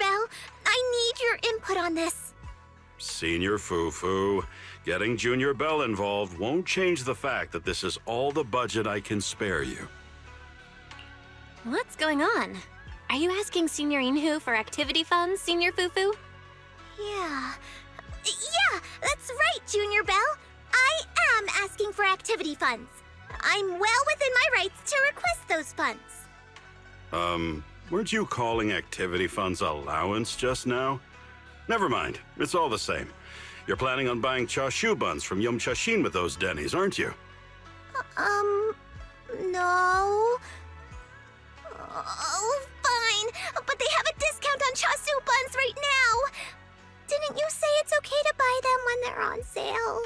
Belle. I need your input on this. Senior Foo-Foo, getting Junior Belle involved won't change the fact that this is all the budget I can spare you. What's going on? Are you asking Senior Inhu for activity funds, Senior Foo-Foo? Yeah, that's right, Junior Belle. I am asking for activity funds. I'm well within my rights to request those funds. Weren't you calling activity funds allowance just now? Never mind, it's all the same. You're planning on buying chashu buns from Yum Chashin with those dennies, aren't you? No. Oh, fine, but they have a discount on chasu buns right now. Didn't you say it's okay to buy them when they're on sale?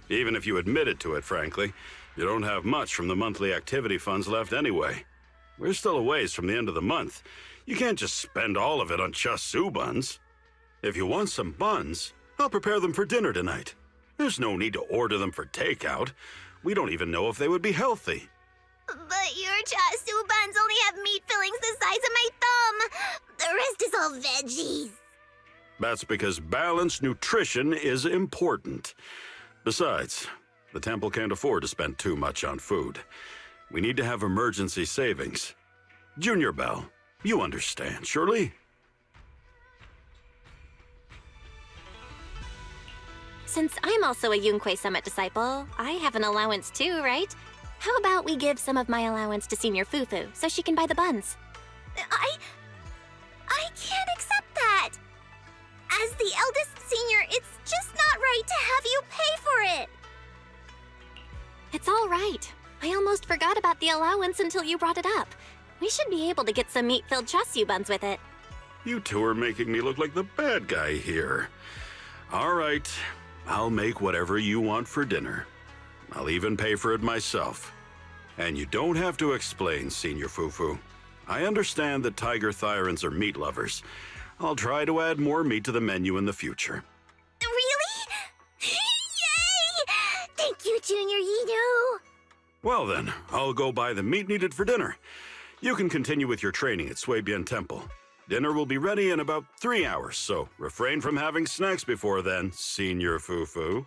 Even if you admitted to it, frankly, you don't have much from the monthly activity funds left anyway. We're still a ways from the end of the month. You can't just spend all of it on chasu buns. If you want some buns, I'll prepare them for dinner tonight. There's no need to order them for takeout. We don't even know if they would be healthy. But your chasu buns only have meat fillings the size of my thumb. The rest is all veggies. That's because balanced nutrition is important. Besides, the temple can't afford to spend too much on food. We need to have emergency savings. Junior Belle, you understand, surely? Since I'm also a Yunque Summit disciple, I have an allowance too, right? How about we give some of my allowance to Senior Foo-Foo so she can buy the buns? I can't accept that. As the eldest senior, it's just not right to have you pay for it. It's all right. I almost forgot about the allowance until you brought it up. We should be able to get some meat-filled chasu buns with it. You two are making me look like the bad guy here. All right, I'll make whatever you want for dinner. I'll even pay for it myself. And you don't have to explain, Senior Foo-Foo. I understand that tiger thyrans are meat lovers. I'll try to add more meat to the menu in the future. Really? Yay! Thank you, Junior Inu. Well then, I'll go buy the meat needed for dinner. You can continue with your training at Suibian Temple. Dinner will be ready in about 3 hours, so refrain from having snacks before then, Senior Foo-Foo.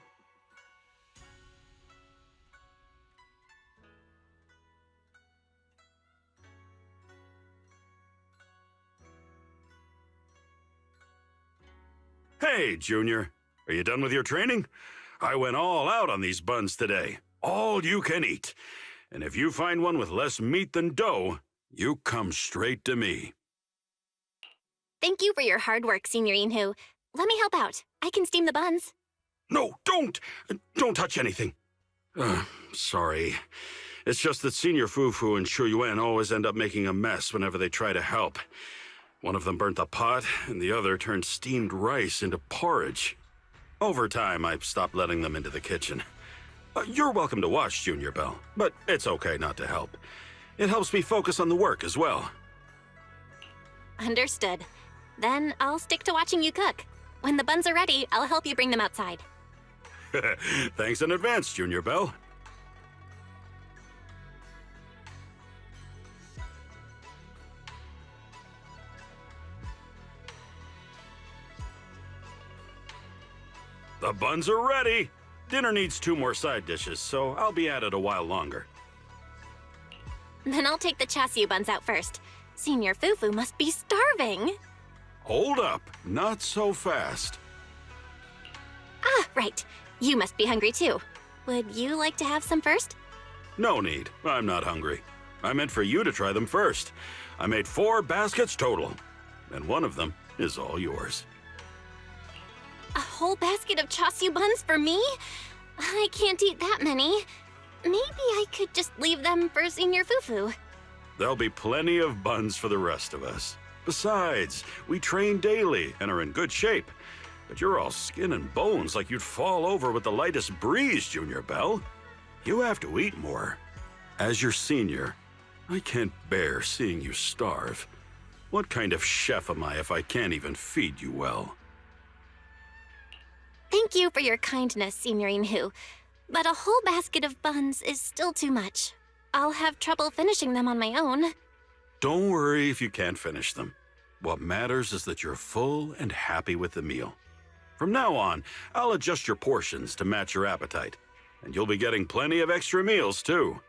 Hey, Junior. Are you done with your training? I went all out on these buns today. All you can eat. And if you find one with less meat than dough, you come straight to me. Thank you for your hard work, Senior Inhu. Let me help out. I can steam the buns. No, don't! Don't touch anything. Sorry. It's just that Senior Foo-Foo and Shu Yuan always end up making a mess whenever they try to help. One of them burnt the pot, and the other turned steamed rice into porridge. Over time, I've stopped letting them into the kitchen. You're welcome to watch, Junior Belle, but it's okay not to help. It helps me focus on the work as well. Understood. Then I'll stick to watching you cook. When the buns are ready, I'll help you bring them outside. Thanks in advance, Junior Belle. The buns are ready. Dinner needs 2 more side dishes, so I'll be at it a while longer. Then I'll take the chasu buns out first. Senior Foo-Foo must be starving. Hold up. Not so fast. Ah, right. You must be hungry too. Would you like to have some first? No need. I'm not hungry. I meant for you to try them first. I made 4 baskets total, and one of them is all yours. A whole basket of chasu buns for me? I can't eat that many. Maybe I could just leave them for Senior Foo-Foo. There'll be plenty of buns for the rest of us. Besides, we train daily and are in good shape. But you're all skin and bones like you'd fall over with the lightest breeze, Junior Belle. You have to eat more. As your senior, I can't bear seeing you starve. What kind of chef am I if I can't even feed you well? Thank you for your kindness, Senior Inhu. But a whole basket of buns is still too much. I'll have trouble finishing them on my own. Don't worry if you can't finish them. What matters is that you're full and happy with the meal. From now on, I'll adjust your portions to match your appetite, and you'll be getting plenty of extra meals, too.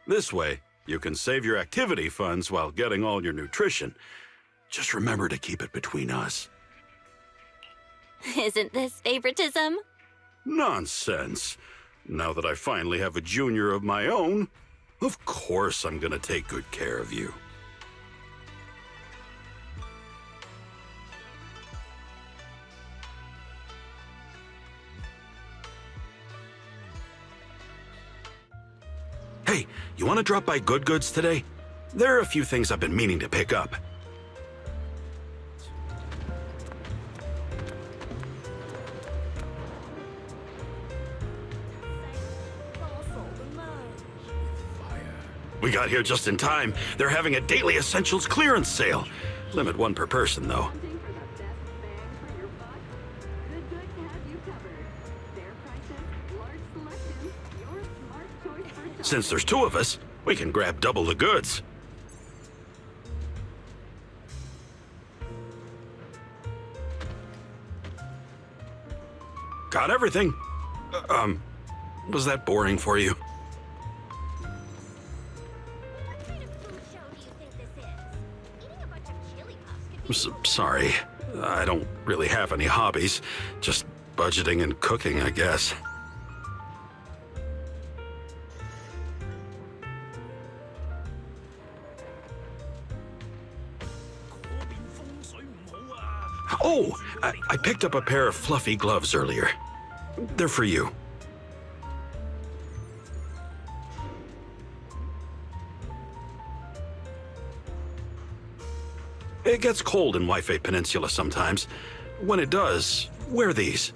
This way, you can save your activity funds while getting all your nutrition. Just remember to keep it between us. Isn't this favoritism? Nonsense. Now that I finally have a junior of my own, of course I'm gonna take good care of you. Hey, you want to drop by Good Goods today? There are a few things I've been meaning to pick up. We got here just in time. They're having a daily essentials clearance sale. Limit one per person, though. Since there's two of us, we can grab double the goods. Got everything. Was that boring for you? What kind of food show do you think this is? Eating a bunch of chili puffs could be Sorry, I don't really have any hobbies. Just budgeting and cooking, I guess. Oh, I picked up a pair of fluffy gloves earlier. They're for you. It gets cold in Waifei Peninsula sometimes. When it does, wear these.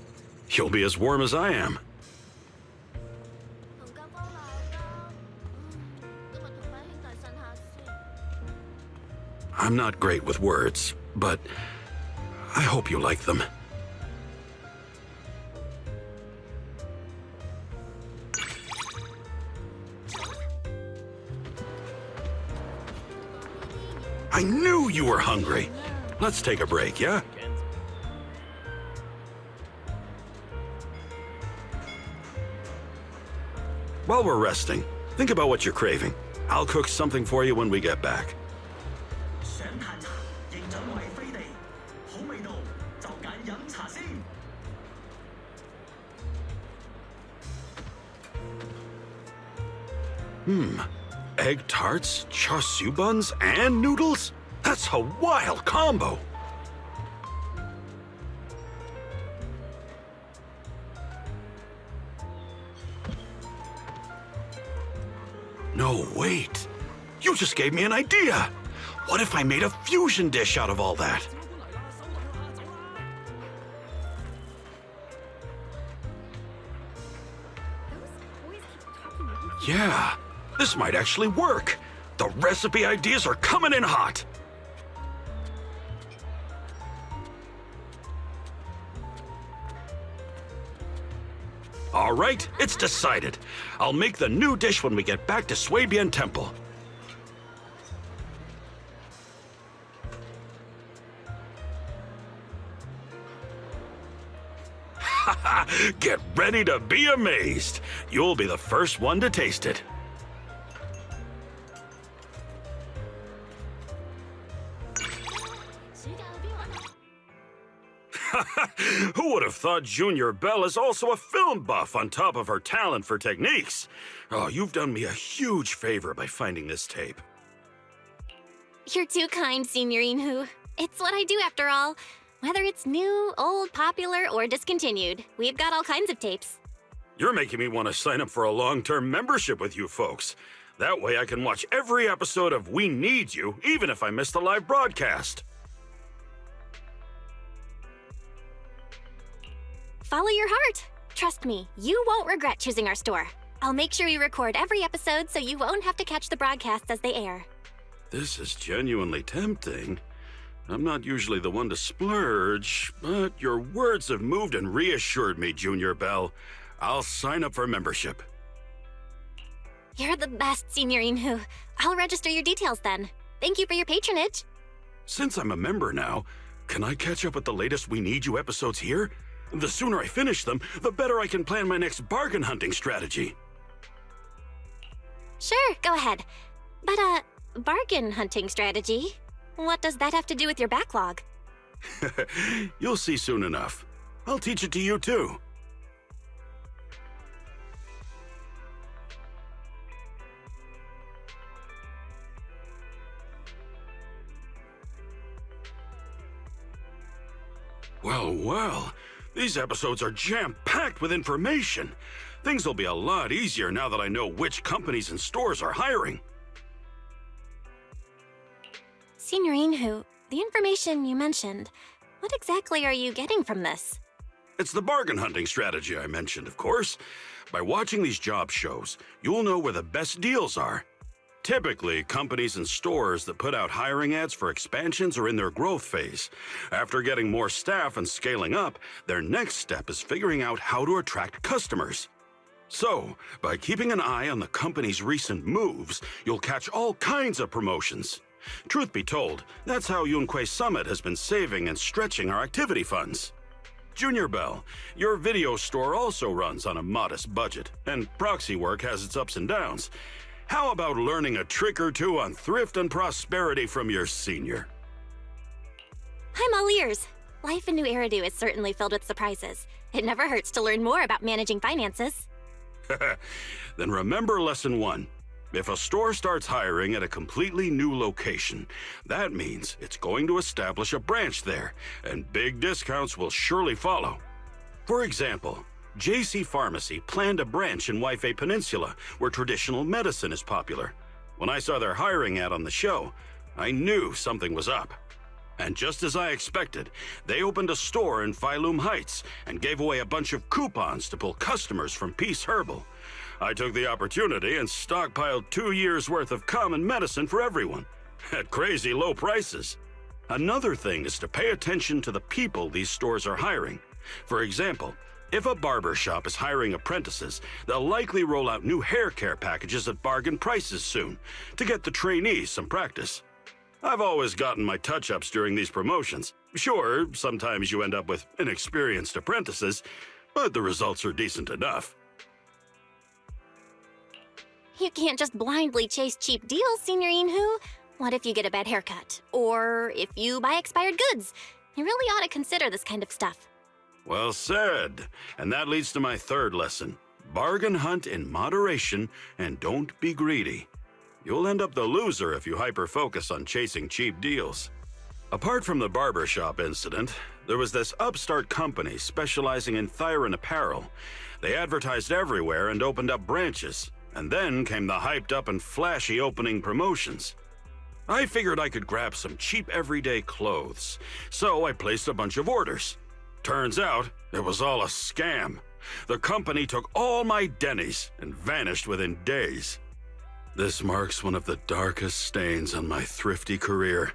You'll be as warm as I am. I'm not great with words, but I hope you like them. I knew you were hungry. Let's take a break, yeah? While we're resting, think about what you're craving. I'll cook something for you when we get back. Egg tarts, char siu buns, and noodles? That's a wild combo! No, wait. You just gave me an idea. What if I made a fusion dish out of all that? Yeah, this might actually work. The recipe ideas are coming in hot. All right, it's decided. I'll make the new dish when we get back to Swabian Temple. Get ready to be amazed. You'll be the first one to taste it. Who would have thought Junior Belle is also a film buff on top of her talent for techniques? Oh, you've done me a huge favor by finding this tape. You're too kind, Senior Inhu. It's what I do after all. Whether it's new, old, popular, or discontinued, we've got all kinds of tapes. You're making me want to sign up for a long-term membership with you folks. That way I can watch every episode of We Need You, even if I miss the live broadcast. Follow your heart. Trust me, you won't regret choosing our store. I'll make sure we record every episode so you won't have to catch the broadcasts as they air. This is genuinely tempting. I'm not usually the one to splurge, but your words have moved and reassured me, Junior Belle. I'll sign up for membership. You're the best, Senior Inhu. I'll register your details then. Thank you for your patronage. Since I'm a member now, can I catch up with the latest We Need You episodes here? The sooner I finish them, the better I can plan my next bargain hunting strategy. Sure, go ahead. But, bargain hunting strategy? What does that have to do with your backlog? You'll see soon enough. I'll teach it to you too. Well, these episodes are jam-packed with information. Things will be a lot easier now that I know which companies and stores are hiring. Senior Inhu, the information you mentioned, what exactly are you getting from this? It's the bargain hunting strategy I mentioned, of course. By watching these job shows, you'll know where the best deals are. Typically, companies and stores that put out hiring ads for expansions are in their growth phase. After getting more staff and scaling up, their next step is figuring out how to attract customers. So, by keeping an eye on the company's recent moves, you'll catch all kinds of promotions. Truth be told, that's how Yunquei Summit has been saving and stretching our activity funds. Junior Bell, your video store also runs on a modest budget, and proxy work has its ups and downs. How about learning a trick or two on thrift and prosperity from your senior? I'm all ears. Life in New Eridu is certainly filled with surprises. It never hurts to learn more about managing finances. Then remember lesson 1. If a store starts hiring at a completely new location, that means it's going to establish a branch there, and big discounts will surely follow. For example, JC Pharmacy planned a branch in Waifei Peninsula, where traditional medicine is popular. When I saw their hiring ad on the show, I knew something was up. And just as I expected, they opened a store in Phylum Heights and gave away a bunch of coupons to pull customers from Peace Herbal. I took the opportunity and stockpiled 2 years' worth of common medicine for everyone, at crazy low prices. Another thing is to pay attention to the people these stores are hiring. For example, if a barber shop is hiring apprentices, they'll likely roll out new hair care packages at bargain prices soon to get the trainees some practice. I've always gotten my touch-ups during these promotions. Sure, sometimes you end up with inexperienced apprentices, but the results are decent enough. You can't just blindly chase cheap deals, Senior Inhu. What if you get a bad haircut? Or if you buy expired goods? You really ought to consider this kind of stuff. Well said. And that leads to my third lesson. Bargain hunt in moderation and don't be greedy. You'll end up the loser if you hyper-focus on chasing cheap deals. Apart from the barbershop incident, there was this upstart company specializing in Thyron apparel. They advertised everywhere and opened up branches. And then came the hyped-up and flashy opening promotions. I figured I could grab some cheap everyday clothes, so I placed a bunch of orders. Turns out, it was all a scam. The company took all my Denny's and vanished within days. This marks one of the darkest stains on my thrifty career.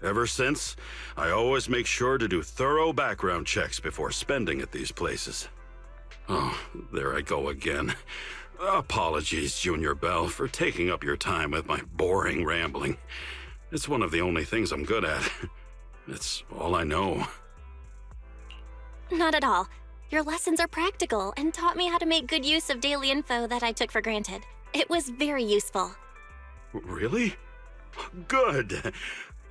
Ever since, I always make sure to do thorough background checks before spending at these places. Oh, there I go again. Apologies, Junior Bell, for taking up your time with my boring rambling. It's one of the only things I'm good at. It's all I know. Not at all. Your lessons are practical and taught me how to make good use of daily info that I took for granted. It was very useful. Really? Good.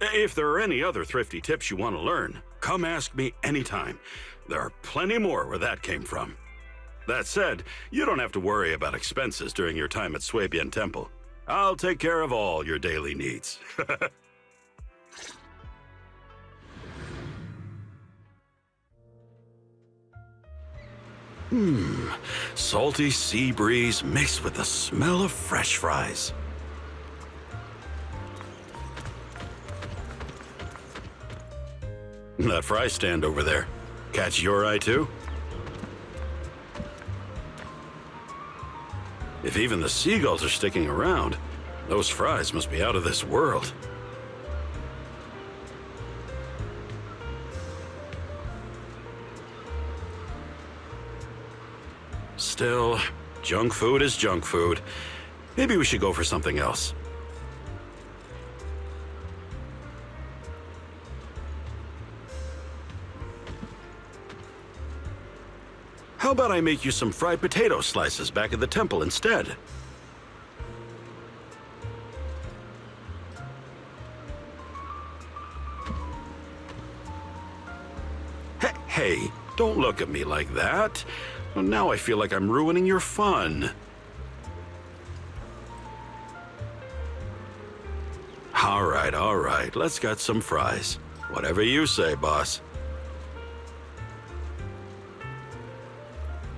If there are any other thrifty tips you want to learn, come ask me anytime. There are plenty more where that came from. That said, you don't have to worry about expenses during your time at Suibian Temple. I'll take care of all your daily needs. Salty sea breeze mixed with the smell of fresh fries. That fry stand over there, catch your eye too? If even the seagulls are sticking around, those fries must be out of this world. Still, junk food is junk food. Maybe we should go for something else. How about I make you some fried potato slices back at the temple instead? Hey, don't look at me like that. Well, now I feel like I'm ruining your fun. All right, let's get some fries. Whatever you say, boss.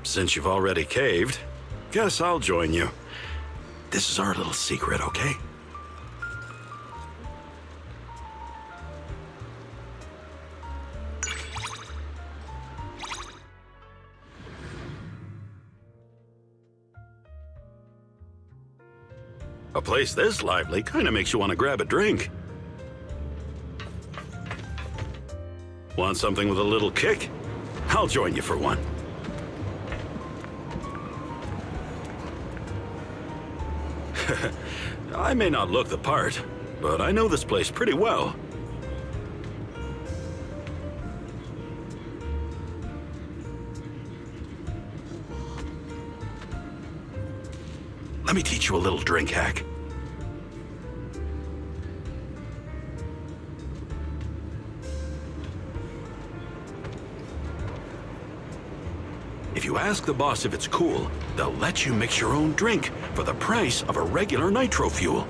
Since you've already caved, guess I'll join you. This is our little secret, okay? A place this lively kind of makes you want to grab a drink. Want something with a little kick? I'll join you for one. I may not look the part, but I know this place pretty well. Let me teach you a little drink hack. If you ask the boss if it's cool, they'll let you mix your own drink for the price of a regular nitro fuel.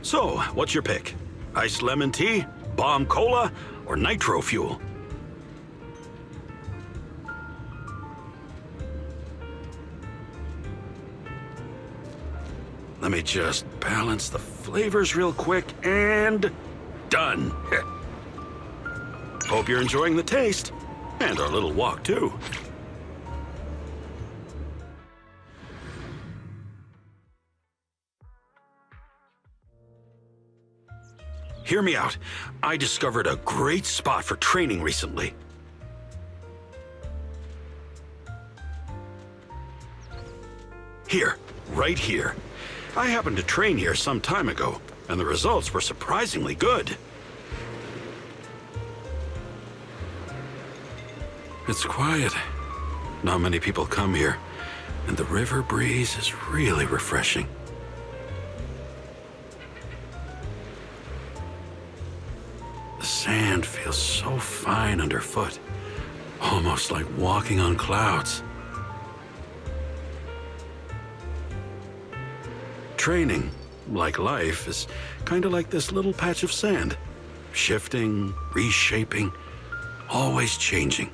So, what's your pick? Iced lemon tea, bomb cola, or nitro fuel? Let me just balance the flavors real quick and done. Hope you're enjoying the taste and our little walk too. Hear me out. I discovered a great spot for training recently. Here, right here. I happened to train here some time ago, and the results were surprisingly good. It's quiet. Not many people come here, and the river breeze is really refreshing. The sand feels so fine underfoot, almost like walking on clouds. Training, like life, is kind of like this little patch of sand. Shifting, reshaping, always changing.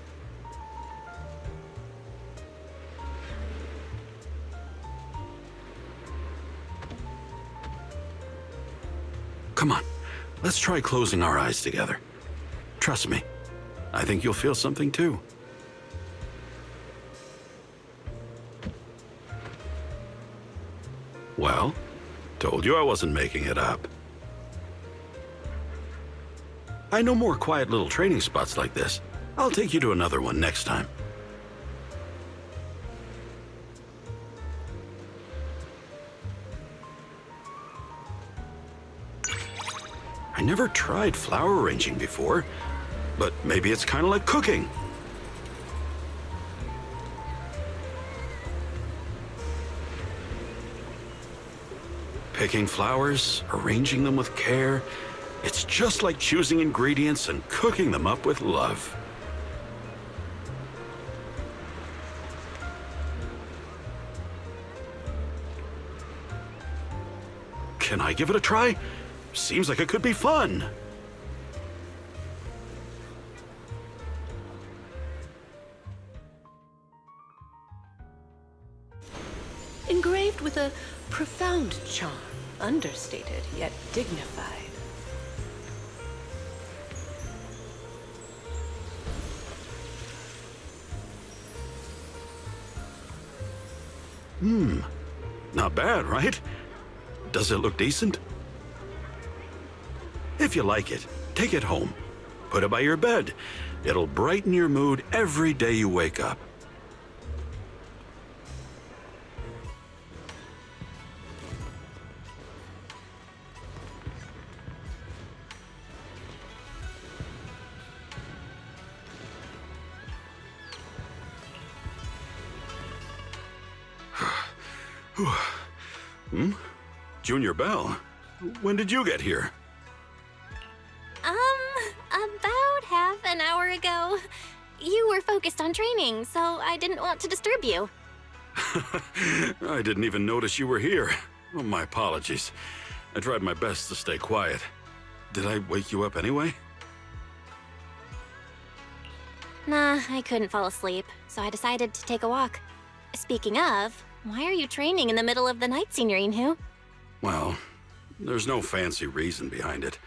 Come on, let's try closing our eyes together. Trust me, I think you'll feel something too. Well, told you I wasn't making it up. I know more quiet little training spots like this. I'll take you to another one next time. I never tried flower arranging before, but maybe it's kind of like cooking. Picking flowers, arranging them with care, it's just like choosing ingredients and cooking them up with love. Can I give it a try? Seems like it could be fun. Engraved with a profound charm, understated yet dignified. Not bad, right? Does it look decent? If you like it, take it home. Put it by your bed. It'll brighten your mood every day you wake up. Junior Belle, when did you get here? About half an hour ago. You were focused on training, so I didn't want to disturb you. I didn't even notice you were here. Oh, my apologies. I tried my best to stay quiet. Did I wake you up anyway? Nah, I couldn't fall asleep, so I decided to take a walk. Speaking of, why are you training in the middle of the night, Senior Inhu? Well, there's no fancy reason behind it.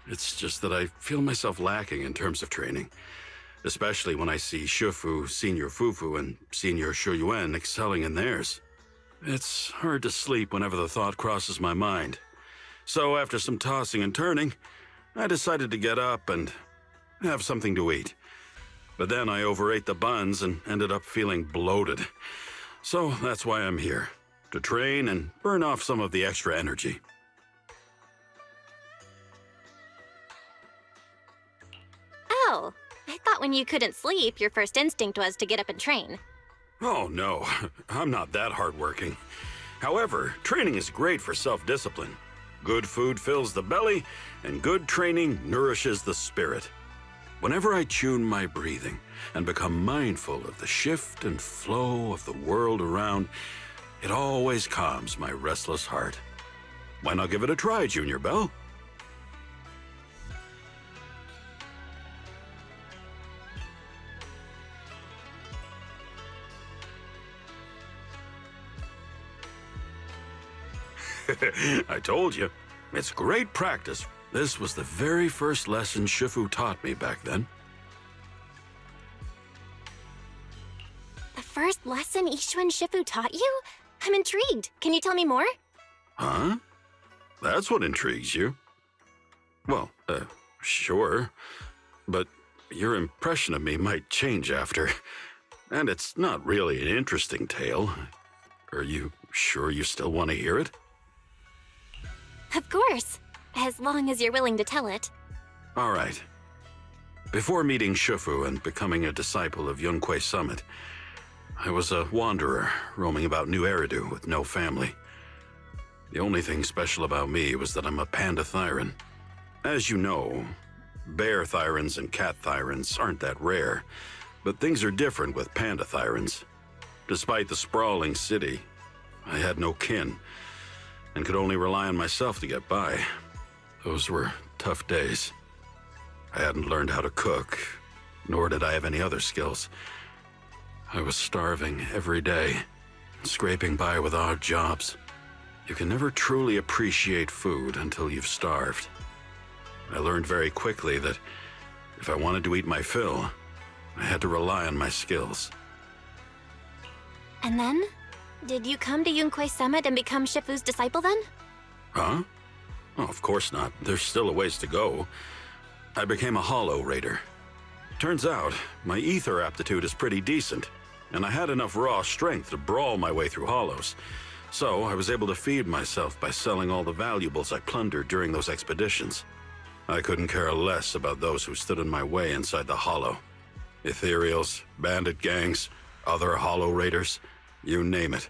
It's just that I feel myself lacking in terms of training, especially when I see Shifu, Senior Fufu, and Senior Shuyuan excelling in theirs. It's hard to sleep whenever the thought crosses my mind. So after some tossing and turning, I decided to get up and have something to eat. But then I overate the buns and ended up feeling bloated. So that's why I'm here, to train and burn off some of the extra energy. Oh, I thought when you couldn't sleep, your first instinct was to get up and train. Oh no, I'm not that hardworking. However, training is great for self-discipline. Good food fills the belly, and good training nourishes the spirit. Whenever I tune my breathing and become mindful of the shift and flow of the world around, it always calms my restless heart. Why not give it a try, Junior Belle? I told you, it's great practice. This was the very first lesson Shifu taught me back then. The first lesson Ishu and Shifu taught you? I'm intrigued. Can you tell me more? Huh? That's what intrigues you? Well, sure. But your impression of me might change after. And it's not really an interesting tale. Are you sure you still want to hear it? Of course. As long as you're willing to tell it. All right. Before meeting Shifu and becoming a disciple of Yunquei Summit, I was a wanderer roaming about New Eridu with no family. The only thing special about me was that I'm a panda thyran. As you know, bear thyrans and cat thyrans aren't that rare, but things are different with panda thyrans. Despite the sprawling city, I had no kin and could only rely on myself to get by. Those were tough days. I hadn't learned how to cook, nor did I have any other skills. I was starving every day, scraping by with odd jobs. You can never truly appreciate food until you've starved. I learned very quickly that if I wanted to eat my fill, I had to rely on my skills. And then? Did you come to Yunquei Summit and become Shifu's disciple then? Huh? Oh, of course not. There's still a ways to go. I became a hollow raider. Turns out, my ether aptitude is pretty decent, and I had enough raw strength to brawl my way through hollows. So I was able to feed myself by selling all the valuables I plundered during those expeditions. I couldn't care less about those who stood in my way inside the hollow. Ethereals, bandit gangs, other hollow raiders, you name it.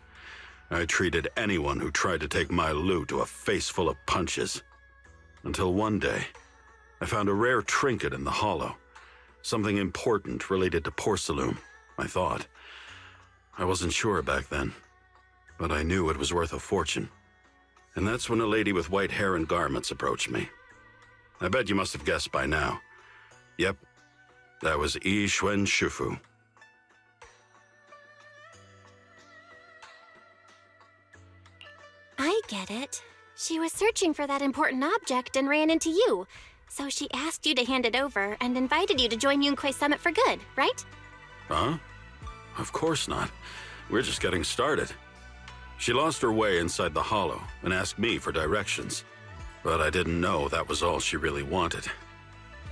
I treated anyone who tried to take my loot to a face full of punches. Until one day, I found a rare trinket in the hollow. Something important related to porcelain, I thought. I wasn't sure back then, but I knew it was worth a fortune. And that's when a lady with white hair and garments approached me. I bet you must have guessed by now. Yep, that was Yi Xuan Shifu. I get it. She was searching for that important object and ran into you. So she asked you to hand it over and invited you to join Yunquei Summit for good, right? Huh? Of course not. We're just getting started. She lost her way inside the hollow and asked me for directions. But I didn't know that was all she really wanted.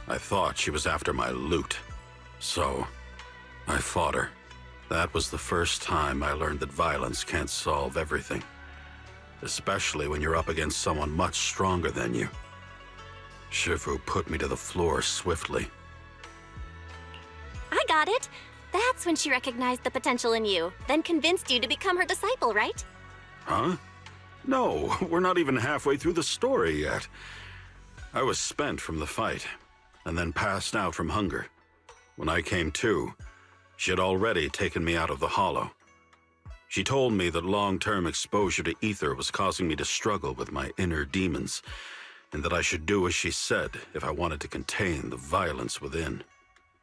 I thought she was after my loot. So, I fought her. That was the first time I learned that violence can't solve everything. Especially when you're up against someone much stronger than you. Shifu put me to the floor swiftly. I got it. That's when she recognized the potential in you, then convinced you to become her disciple, right? Huh? No, we're not even halfway through the story yet. I was spent from the fight, and then passed out from hunger. When I came to, she had already taken me out of the hollow. She told me that long-term exposure to ether was causing me to struggle with my inner demons, and that I should do as she said if I wanted to contain the violence within.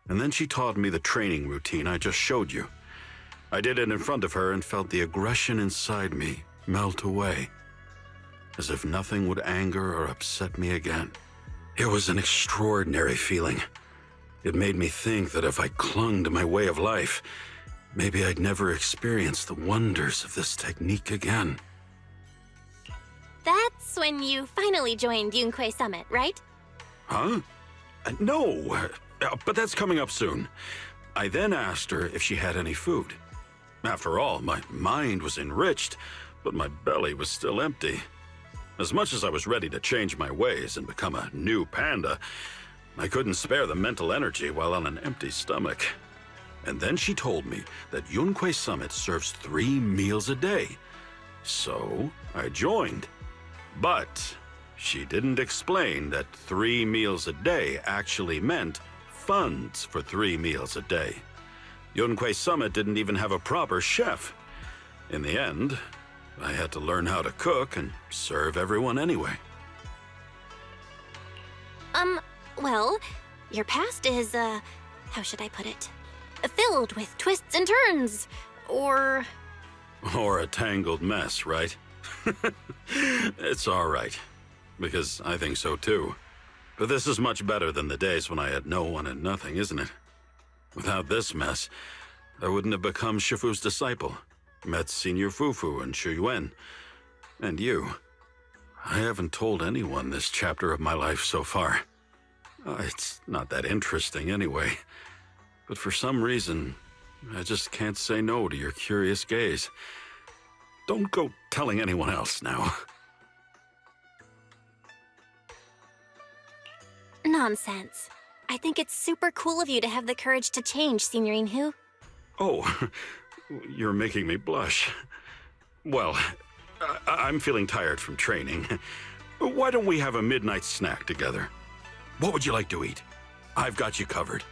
And then she taught me the training routine I just showed you. I did it in front of her and felt the aggression inside me melt away, as if nothing would anger or upset me again. It was an extraordinary feeling. It made me think that if I clung to my way of life, maybe I'd never experience the wonders of this technique again. That's when you finally joined Yunquei Summit, right? Huh? No, but that's coming up soon. I then asked her if she had any food. After all, my mind was enriched, but my belly was still empty. As much as I was ready to change my ways and become a new panda, I couldn't spare the mental energy while on an empty stomach. And then she told me that Yunquei Summit serves 3 meals a day. So I joined. But she didn't explain that 3 meals a day actually meant funds for 3 meals a day. Yunquei Summit didn't even have a proper chef. In the end, I had to learn how to cook and serve everyone anyway. Well, your past is, how should I put it? Filled with twists and turns, or a tangled mess, right? It's all right, because I think so too. But this is much better than the days when I had no one and nothing, isn't it? Without this mess, I wouldn't have become Shifu's disciple, met Senior Fufu and Shu Yuan, and you. I haven't told anyone this chapter of my life so far. It's not that interesting anyway. But for some reason, I just can't say no to your curious gaze. Don't go telling anyone else now. Nonsense. I think it's super cool of you to have the courage to change, Senior Inhu. Oh, you're making me blush. Well, I'm feeling tired from training. Why don't we have a midnight snack together? What would you like to eat? I've got you covered.